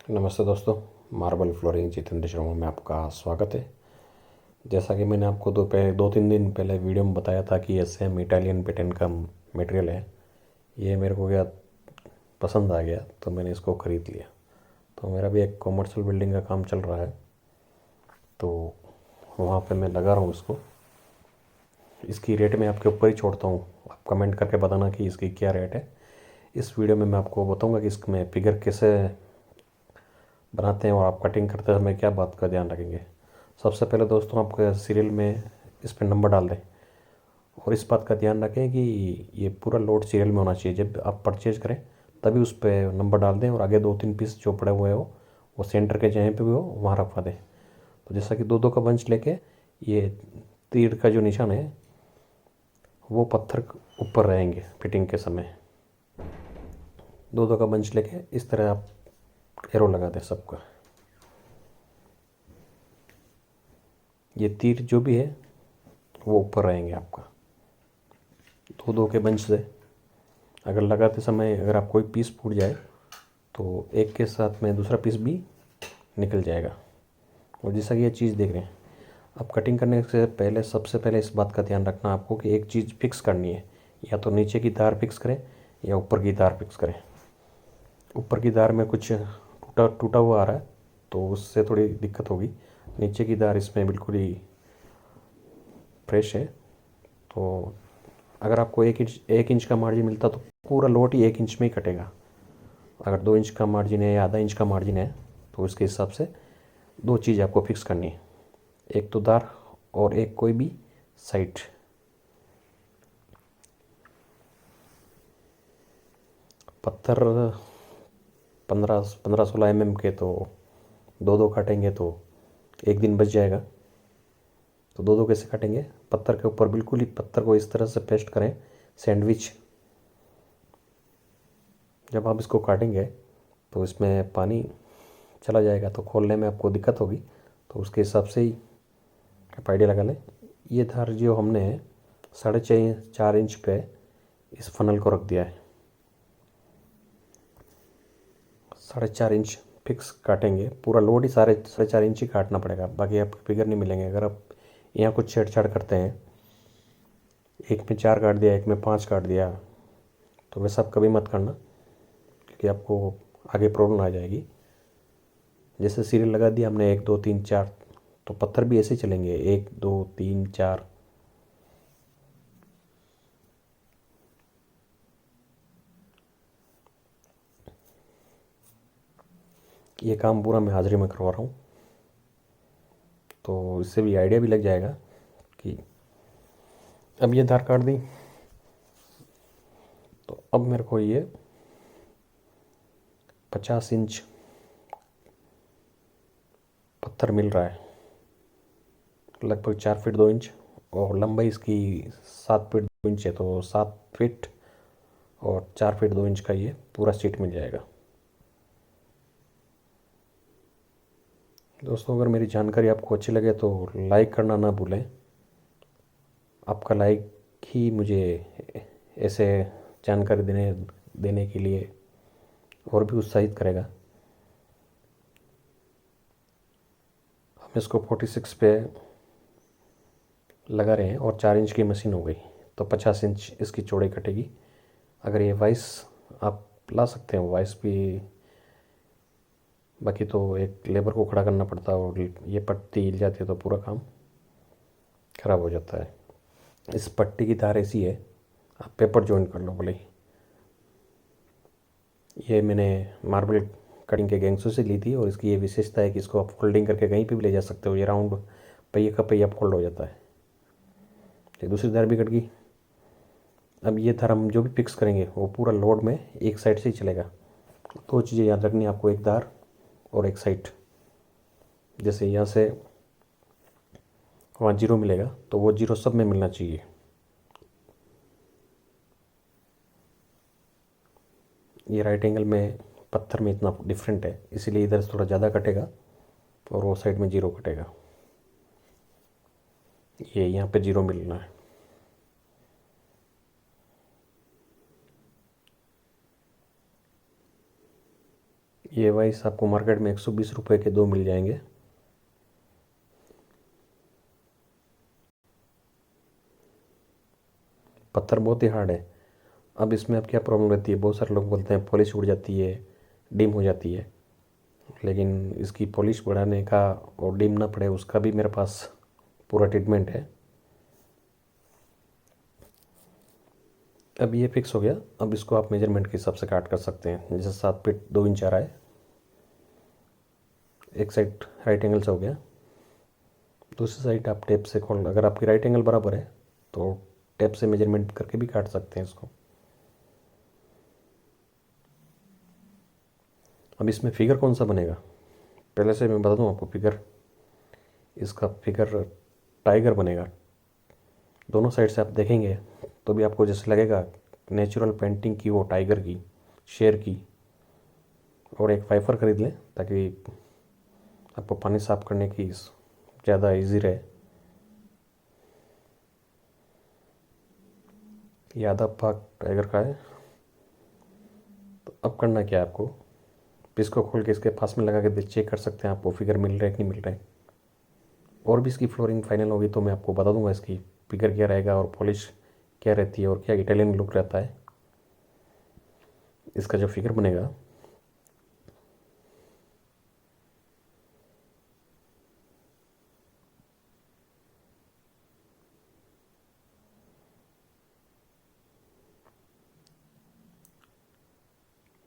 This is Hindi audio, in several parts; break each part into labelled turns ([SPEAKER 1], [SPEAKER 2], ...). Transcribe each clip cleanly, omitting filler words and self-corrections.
[SPEAKER 1] नमस्ते दोस्तों। मार्बल फ्लोरिंग जितेंद्र शर्मा में आपका स्वागत है। जैसा कि मैंने आपको दो तीन दिन पहले वीडियो में बताया था कि ये सेम इटालियन पैटर्न का मटेरियल है। ये मेरे को क्या पसंद आ गया तो मैंने इसको ख़रीद लिया। तो मेरा भी एक कॉमर्शियल बिल्डिंग का काम चल रहा है, तो वहाँ पे मैं लगा रहा हूँ इसको। इसकी रेट मैं आपके ऊपर ही छोड़ता हूँ, आप कमेंट करके बताना कि इसकी क्या रेट है। इस वीडियो में मैं आपको बताऊँगा कि इसमें फिगर कैसे बनाते हैं और आप कटिंग करते समय क्या बात का ध्यान रखेंगे। सबसे पहले दोस्तों, आप सीरियल में इस पर नंबर डाल दें और इस बात का ध्यान रखें कि ये पूरा लोड सीरियल में होना चाहिए। जब आप परचेज करें तभी उस पर नंबर डाल दें और आगे 2-3 पीस जो पड़े हुए हो वो सेंटर के जहाँ पे भी हो वहाँ रखवा दें। तो जैसा कि दो दो का बंच लेके ये तीर का जो निशान है वो पत्थर ऊपर रहेंगे फिटिंग के समय। दो दो का बंच लेके इस तरह आप एरो लगा दें सबका। ये तीर जो भी है वो ऊपर रहेंगे आपका। दो दो के बंच से अगर लगाते समय अगर आप कोई पीस फूट जाए तो एक के साथ में दूसरा पीस भी निकल जाएगा। और जैसा कि ये चीज़ देख रहे हैं, आप कटिंग करने से पहले सबसे पहले इस बात का ध्यान रखना आपको कि एक चीज़ फिक्स करनी है। या तो नीचे की तार फिक्स करें या ऊपर की तार फिक्स करें। ऊपर की तार में कुछ टूटा टूटा हुआ आ रहा है तो उससे थोड़ी दिक्कत होगी। नीचे की तार इसमें बिल्कुल ही फ्रेश है। तो अगर आपको 1 इंच का मार्जिन मिलता तो पूरा लोट ही 1 इंच में ही कटेगा। अगर 2 इंच का मार्जिन है या आधा इंच का मार्जिन है तो उसके हिसाब से दो चीज़ आपको फिक्स करनी है, एक तो दार और एक कोई भी साइड। पत्थर 15-16 mm के तो दो दो काटेंगे तो एक दिन बच जाएगा। तो दो दो कैसे काटेंगे, पत्थर के ऊपर बिल्कुल ही पत्थर को इस तरह से पेस्ट करें सैंडविच। जब आप इसको काटेंगे तो इसमें पानी चला जाएगा तो खोलने में आपको दिक्कत होगी। तो उसके हिसाब से ही आप आइडिया लगा लें। ये धार जो हमने 4.5 इंच पे इस फनल को रख दिया है। 4.5 इंच फिक्स काटेंगे, पूरा लोड ही 4.5 इंच ही काटना पड़ेगा, बाकी आपको फिगर नहीं मिलेंगे। अगर आप यहाँ कुछ छेड़छाड़ करते हैं, एक में 4 काट दिया एक में 5 काट दिया, तो वैसा आप कभी मत करना क्योंकि आपको आगे प्रॉब्लम आ जाएगी। जैसे सीरियल लगा दिया हमने 1 2 3 4, तो पत्थर भी ऐसे ही चलेंगे 1 2 3 4। ये काम पूरा मैं हाजिरी में करवा रहा हूँ, तो इससे भी आइडिया भी लग जाएगा कि अब ये धार काट दी तो अब मेरे को ये 50 इंच पत्थर मिल रहा है, लगभग 4 फीट 2 इंच। और लंबाई इसकी 7 फीट 2 इंच है, तो 7 फीट और 4 फीट 2 इंच का ये पूरा सीट मिल जाएगा। दोस्तों, अगर मेरी जानकारी आपको अच्छी लगे तो लाइक करना ना भूलें। आपका लाइक ही मुझे ऐसे जानकारी देने देने के लिए और भी उत्साहित करेगा। हम इसको 46 पे लगा रहे हैं और 4 इंच की मशीन हो गई तो 50 इंच इसकी चौड़ाई कटेगी। अगर ये वाइस आप ला सकते हैं वाइस भी, बाकी तो एक लेबर को खड़ा करना पड़ता है और ये पट्टी हिल जाती है तो पूरा काम ख़राब हो जाता है। इस पट्टी की तार ऐसी है, आप पेपर जॉइंट कर लो बोले। ये मैंने मार्बल कटिंग के गैंगसों से ली थी और इसकी ये विशेषता है कि इसको आप फोल्डिंग करके कहीं पे भी ले जा सकते हो। ये राउंड पहिए का पहिया फोल्ड हो जाता है। ये दूसरी तार भी कट गई। अब ये तार हम जो भी फिक्स करेंगे वो पूरा लोड में एक साइड से ही चलेगा। दो चीज़ें याद रखनी है आपको, एक तार और एक साइड। जैसे यहाँ से वहाँ जीरो मिलेगा तो वो जीरो सब में मिलना चाहिए। ये राइट एंगल में पत्थर में इतना डिफरेंट है, इसीलिए इधर से थोड़ा ज़्यादा कटेगा और वो साइड में जीरो कटेगा। ये यहाँ पे जीरो मिलना है। ये वाइस आपको मार्केट में 120 रुपये के 2 मिल जाएंगे। पत्थर बहुत ही हार्ड है। अब इसमें अब क्या प्रॉब्लम रहती है, बहुत सारे लोग बोलते हैं पॉलिश उड़ जाती है, डिम हो जाती है, लेकिन इसकी पॉलिश बढ़ाने का और डिम ना पड़े उसका भी मेरे पास पूरा ट्रीटमेंट है। अब ये फिक्स हो गया। अब इसको आप मेजरमेंट के हिसाब से काट कर सकते हैं। जैसे 7 फीट 2 इंच आ रहा है, एक साइड राइट एंगल से हो गया, दूसरी साइड आप टेप से खोल, अगर आपकी राइट एंगल बराबर है तो टेप से मेजरमेंट करके भी काट सकते हैं इसको। अब इसमें फिगर कौन सा बनेगा, पहले से मैं बता दूं आपको। फिगर, इसका फिगर टाइगर बनेगा। दोनों साइड से आप देखेंगे तो भी आपको जैसे लगेगा नेचुरल पेंटिंग की, वो टाइगर की, शेर की। और एक वाइपर खरीद लें ताकि आपको पानी साफ करने की ज़्यादा इजी रहे। ये आधा भाग टाइगर का है। तो अब करना क्या है आपको, इसको खोल के इसके पास में लगा के चेक कर सकते हैं आपको फिगर मिल रहा है कि नहीं मिल रहा है। और भी इसकी फ्लोरिंग फाइनल होगी तो मैं आपको बता दूंगा इसकी फिगर क्या रहेगा और पॉलिश क्या रहती है और क्या इटालियन लुक रहता है इसका जो फिगर बनेगा।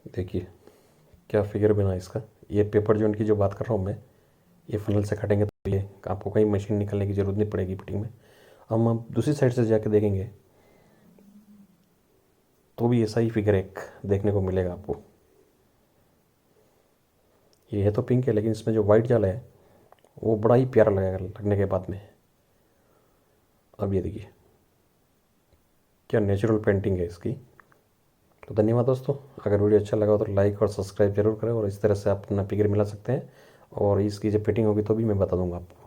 [SPEAKER 1] देखिए क्या फिगर बना इसका। ये पेपर जॉइंट की जो बात कर रहा हूँ मैं, ये फनल से काटेंगे तो ये आपको कहीं मशीन निकालने की ज़रूरत नहीं पड़ेगी फिटिंग में। हम दूसरी साइड से जाके देखेंगे तो भी ऐसा ही फिगर एक देखने को मिलेगा आपको। ये है तो पिंक है, लेकिन इसमें जो वाइट जाल है वो बड़ा ही प्यारा लगेगा लगने के बाद में। अब ये देखिए क्या नेचुरल पेंटिंग है इसकी। तो धन्यवाद दोस्तों, अगर वीडियो अच्छा लगा हो तो लाइक और सब्सक्राइब जरूर करें, और इस तरह से आप अपना फिगर मिला सकते हैं। और इसकी जब फिटिंग होगी तो भी मैं बता दूंगा आपको।